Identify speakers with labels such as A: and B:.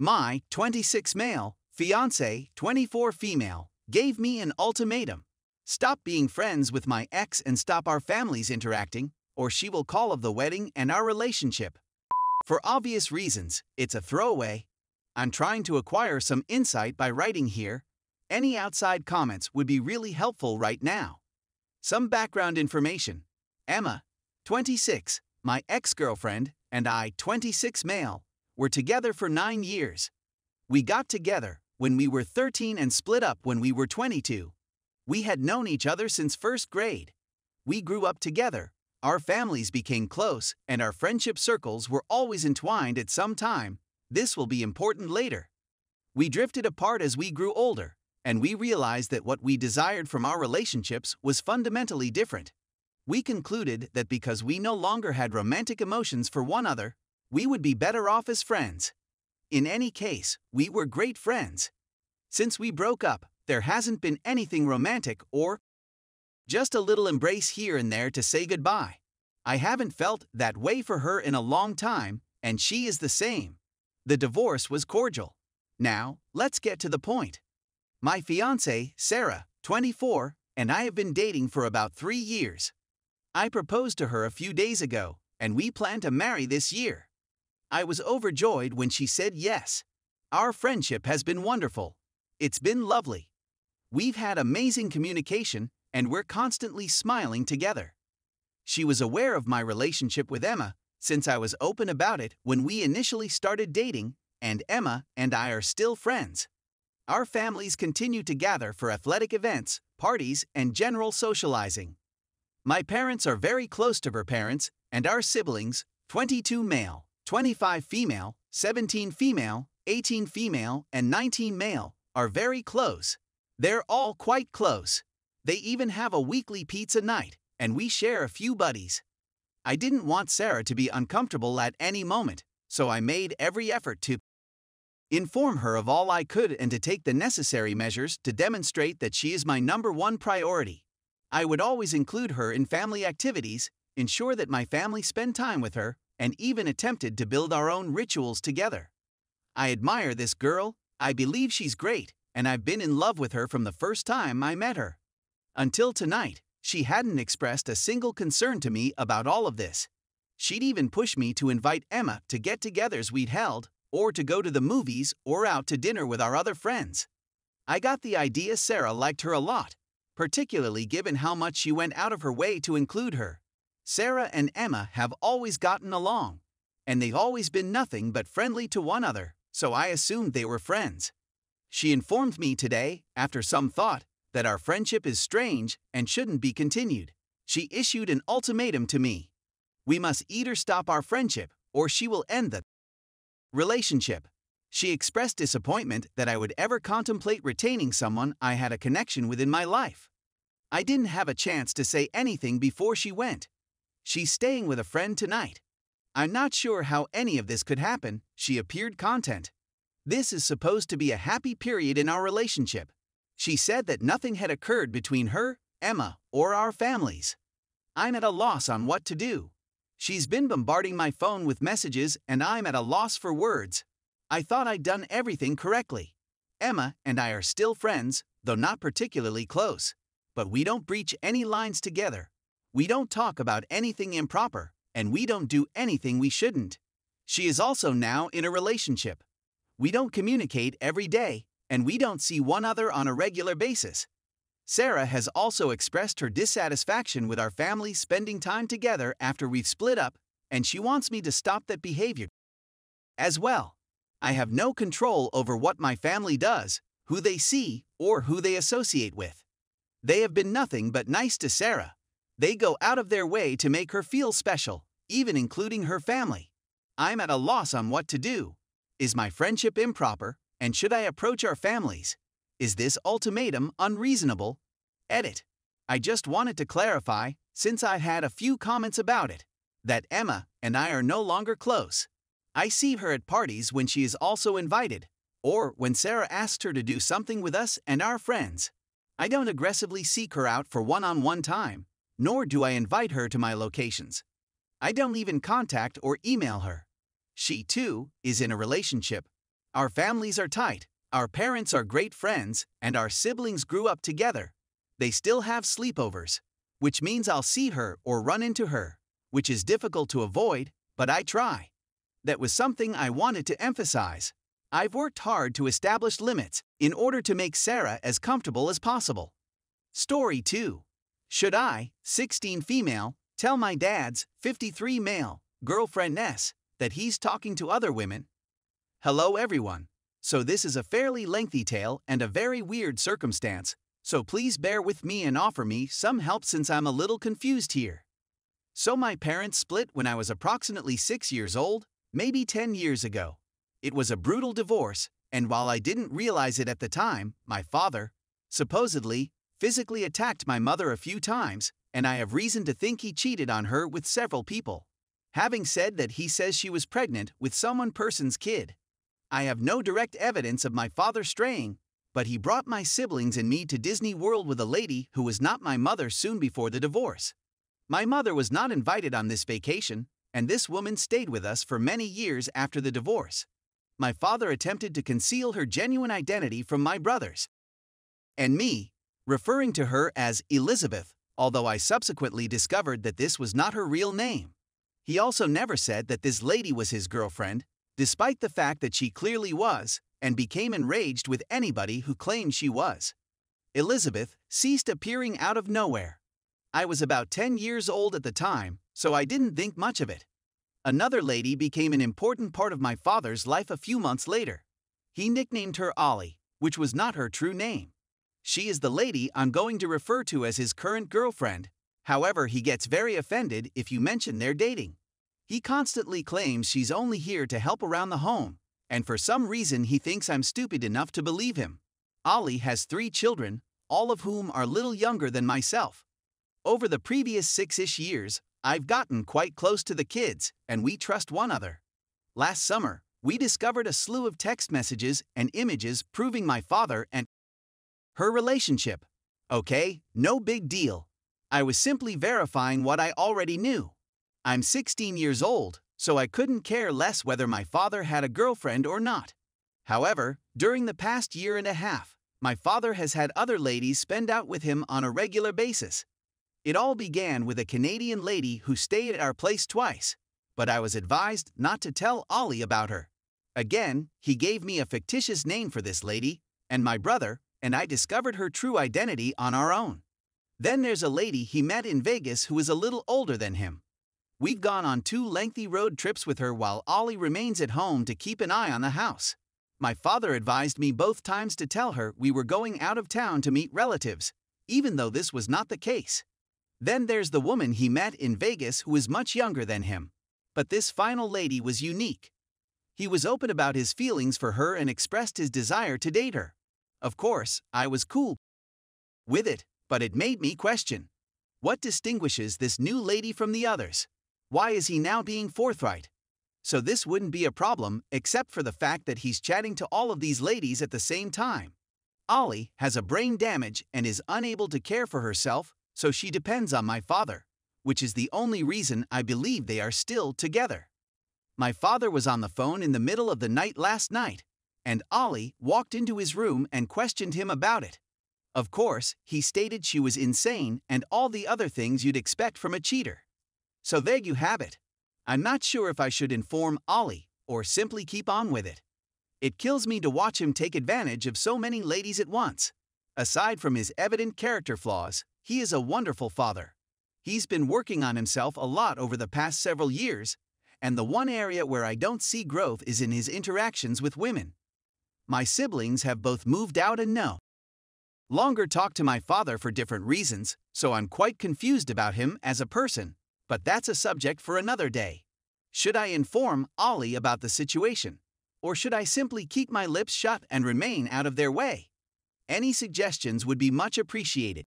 A: My 26 male, fiancé, 24 female, gave me an ultimatum. Stop being friends with my ex and stop our families interacting, or she will call of the wedding and our relationship. For obvious reasons, it's a throwaway. I'm trying to acquire some insight by writing here. Any outside comments would be really helpful right now. Some background information. Emma, 26, my ex-girlfriend, and I, 26 male, were together for 9 years. We got together when we were 13 and split up when we were 22. We had known each other since first grade. We grew up together, our families became close, and our friendship circles were always entwined at some time. This will be important later. We drifted apart as we grew older, and we realized that what we desired from our relationships was fundamentally different. We concluded that because we no longer had romantic emotions for one another, we would be better off as friends. In any case, we were great friends. Since we broke up, there hasn't been anything romantic or just a little embrace here and there to say goodbye. I haven't felt that way for her in a long time, and she is the same. The divorce was cordial. Now, let's get to the point. My fiancée, Sarah, 24, and I have been dating for about 3 years. I proposed to her a few days ago, and we plan to marry this year. I was overjoyed when she said yes. Our friendship has been wonderful. It's been lovely. We've had amazing communication, and we're constantly smiling together. She was aware of my relationship with Emma, since I was open about it when we initially started dating, and Emma and I are still friends. Our families continue to gather for athletic events, parties, and general socializing. My parents are very close to her parents, and our siblings, 22 male, 25 female, 17 female, 18 female, and 19 male, are very close. They're all quite close. They even have a weekly pizza night, and we share a few buddies. I didn't want Sarah to be uncomfortable at any moment, so I made every effort to inform her of all I could and to take the necessary measures to demonstrate that she is my #1 priority. I would always include her in family activities, ensure that my family spend time with her, and even attempted to build our own rituals together. I admire this girl, I believe she's great, and I've been in love with her from the first time I met her. Until tonight, she hadn't expressed a single concern to me about all of this. She'd even push me to invite Emma to get-togethers we'd held, or to go to the movies or out to dinner with our other friends. I got the idea Sarah liked her a lot, particularly given how much she went out of her way to include her. Sarah and Emma have always gotten along, and they've always been nothing but friendly to one another, so I assumed they were friends. She informed me today, after some thought, that our friendship is strange and shouldn't be continued. She issued an ultimatum to me. We must either stop our friendship, or she will end the relationship. She expressed disappointment that I would ever contemplate retaining someone I had a connection with in my life. I didn't have a chance to say anything before she went. She's staying with a friend tonight. I'm not sure how any of this could happen, she appeared content. This is supposed to be a happy period in our relationship. She said that nothing had occurred between her, Emma, or our families. I'm at a loss on what to do. She's been bombarding my phone with messages and I'm at a loss for words. I thought I'd done everything correctly. Emma and I are still friends, though not particularly close. But we don't breach any lines together. We don't talk about anything improper, and we don't do anything we shouldn't. She is also now in a relationship. We don't communicate every day, and we don't see one another on a regular basis. Sarah has also expressed her dissatisfaction with our family spending time together after we've split up, and she wants me to stop that behavior as well. I have no control over what my family does, who they see, or who they associate with. They have been nothing but nice to Sarah. They go out of their way to make her feel special, even including her family. I'm at a loss on what to do. Is my friendship improper, and should I approach our families? Is this ultimatum unreasonable? Edit. I just wanted to clarify, since I've had a few comments about it, that Emma and I are no longer close. I see her at parties when she is also invited, or when Sarah asks her to do something with us and our friends. I don't aggressively seek her out for one-on-one time, nor do I invite her to my locations. I don't even contact or email her. She, too, is in a relationship. Our families are tight, our parents are great friends, and our siblings grew up together. They still have sleepovers, which means I'll see her or run into her, which is difficult to avoid, but I try. That was something I wanted to emphasize. I've worked hard to establish limits in order to make Sarah as comfortable as possible. Story 2. Should I, 16 female, tell my dad's, 53 male, girlfriend Ness, that he's talking to other women? Hello everyone. So this is a fairly lengthy tale and a very weird circumstance, so please bear with me and offer me some help since I'm a little confused here. So my parents split when I was approximately 6 years old, maybe 10 years ago. It was a brutal divorce, and while I didn't realize it at the time, my father, supposedly, physically attacked my mother a few times, and I have reason to think he cheated on her with several people. Having said that, he says she was pregnant with person's kid. I have no direct evidence of my father straying, but he brought my siblings and me to Disney World with a lady who was not my mother soon before the divorce. My mother was not invited on this vacation, and this woman stayed with us for many years after the divorce. My father attempted to conceal her genuine identity from my brothers and me, referring to her as Elizabeth, although I subsequently discovered that this was not her real name. He also never said that this lady was his girlfriend, despite the fact that she clearly was, and became enraged with anybody who claimed she was. Elizabeth ceased appearing out of nowhere. I was about 10 years old at the time, so I didn't think much of it. Another lady became an important part of my father's life a few months later. He nicknamed her Ollie, which was not her true name. She is the lady I'm going to refer to as his current girlfriend. However, he gets very offended if you mention their dating. He constantly claims she's only here to help around the home, and for some reason he thinks I'm stupid enough to believe him. Ollie has 3 children, all of whom are little younger than myself. Over the previous 6-ish years, I've gotten quite close to the kids, and we trust one another. Last summer, we discovered a slew of text messages and images proving my father and her relationship. Okay, no big deal. I was simply verifying what I already knew. I'm 16 years old, so I couldn't care less whether my father had a girlfriend or not. However, during the past year and a half, my father has had other ladies spend out with him on a regular basis. It all began with a Canadian lady who stayed at our place twice, but I was advised not to tell Ollie about her. Again, he gave me a fictitious name for this lady, and my brother and I discovered her true identity on our own. Then there's a lady he met in Vegas who is a little older than him. We've gone on 2 lengthy road trips with her while Ollie remains at home to keep an eye on the house. My father advised me both times to tell her we were going out of town to meet relatives, even though this was not the case. Then there's the woman he met in Vegas who is much younger than him. But this final lady was unique. He was open about his feelings for her and expressed his desire to date her. Of course, I was cool with it, but it made me question. What distinguishes this new lady from the others? Why is he now being forthright? So this wouldn't be a problem except for the fact that he's chatting to all of these ladies at the same time. Ollie has a brain damage and is unable to care for herself, so she depends on my father, which is the only reason I believe they are still together. My father was on the phone in the middle of the night last night, and Ollie walked into his room and questioned him about it. Of course, he stated she was insane and all the other things you'd expect from a cheater. So there you have it. I'm not sure if I should inform Ollie or simply keep on with it. It kills me to watch him take advantage of so many ladies at once. Aside from his evident character flaws, he is a wonderful father. He's been working on himself a lot over the past several years, and the one area where I don't see growth is in his interactions with women. My siblings have both moved out and no longer talk to my father for different reasons, so I'm quite confused about him as a person, but that's a subject for another day. Should I inform Ollie about the situation, or should I simply keep my lips shut and remain out of their way? Any suggestions would be much appreciated.